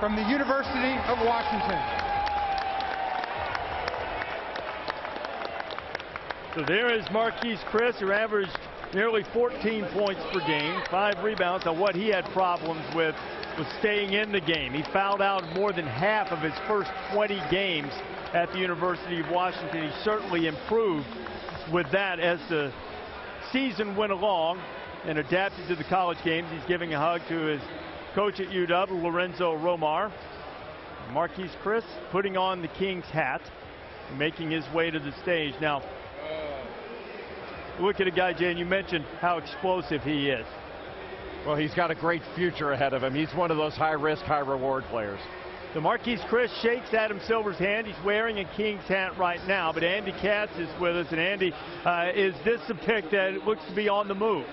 from the University of Washington. So there is Marquese Chriss, who averaged nearly 14 points per game, 5 rebounds. Now, what he had problems with was staying in the game. He fouled out more than half of his first 20 games at the University of Washington. He certainly improved with that as the season went along and adapted to the college games. He's giving a hug to his coach at UW, Lorenzo Romar. Marquese Chriss putting on the King's hat, making his way to the stage. Now, look at a guy, Jay, and you mentioned how explosive he is. Well, he's got a great future ahead of him. He's one of those high-risk, high-reward players. So Marquese Chriss shakes Adam Silver's hand. He's wearing a King's hat right now, but Andy Katz is with us. And Andy, is this a pick that looks to be on the move?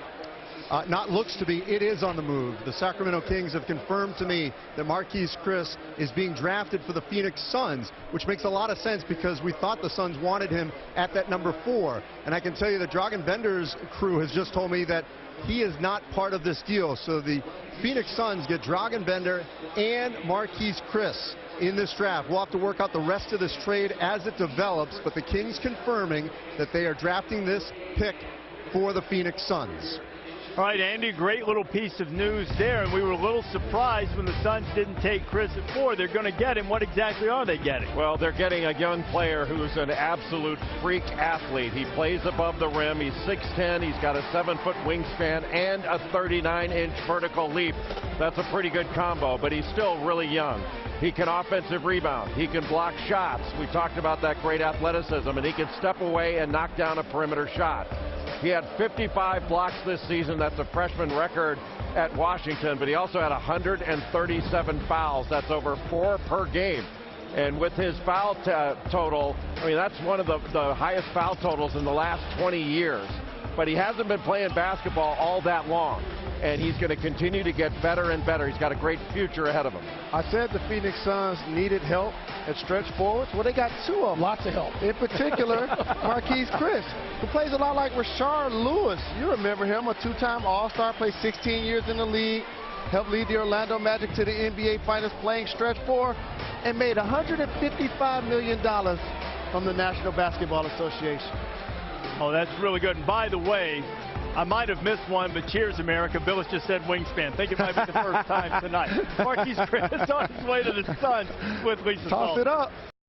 Not looks to be, it is on the move. The Sacramento Kings have confirmed to me that Marquese Chriss is being drafted for the Phoenix Suns, which makes a lot of sense because we thought the Suns wanted him at that number 4. And I can tell you that Dragan Bender's crew has just told me that he is not part of this deal. So the Phoenix Suns get Dragan Bender and Marquese Chriss in this draft. We'll have to work out the rest of this trade as it develops, but the Kings confirming that they are drafting this pick for the Phoenix Suns. All right, Andy, great little piece of news there, and we were a little surprised when the Suns didn't take Chriss at 4. They're going to get him. What exactly are they getting? Well, they're getting a young player who's an absolute freak athlete. He plays above the rim. He's 6'10". He's got a 7-foot wingspan and a 39-inch vertical leap. That's a pretty good combo, but he's still really young. He can offensive rebound. He can block shots. We talked about that great athleticism, and he can step away and knock down a perimeter shot. He had 55 blocks this season. That's a freshman record at Washington, but he also had 137 fouls. That's over 4 per game. And with his foul total, I mean, that's one of the highest foul totals in the last 20 years. But he hasn't been playing basketball all that long, and he's going to continue to get better and better. He's got a great future ahead of him. I said the Phoenix Suns needed help at stretch forwards. Well, they got 2 of them. Lots of help. In particular, Marquese Chriss, who plays a lot like Rashard Lewis. You remember him, a 2-time All-Star, played 16 years in the league, helped lead the Orlando Magic to the NBA Finals playing stretch 4, and made $155 million from the National Basketball Association. Oh, that's really good. And by the way, I might have missed one, but cheers, America. Billis just said wingspan. I think it might be the first time tonight. Marquese Chriss on his way to the Suns with Lisa Toss Sullivan. it up.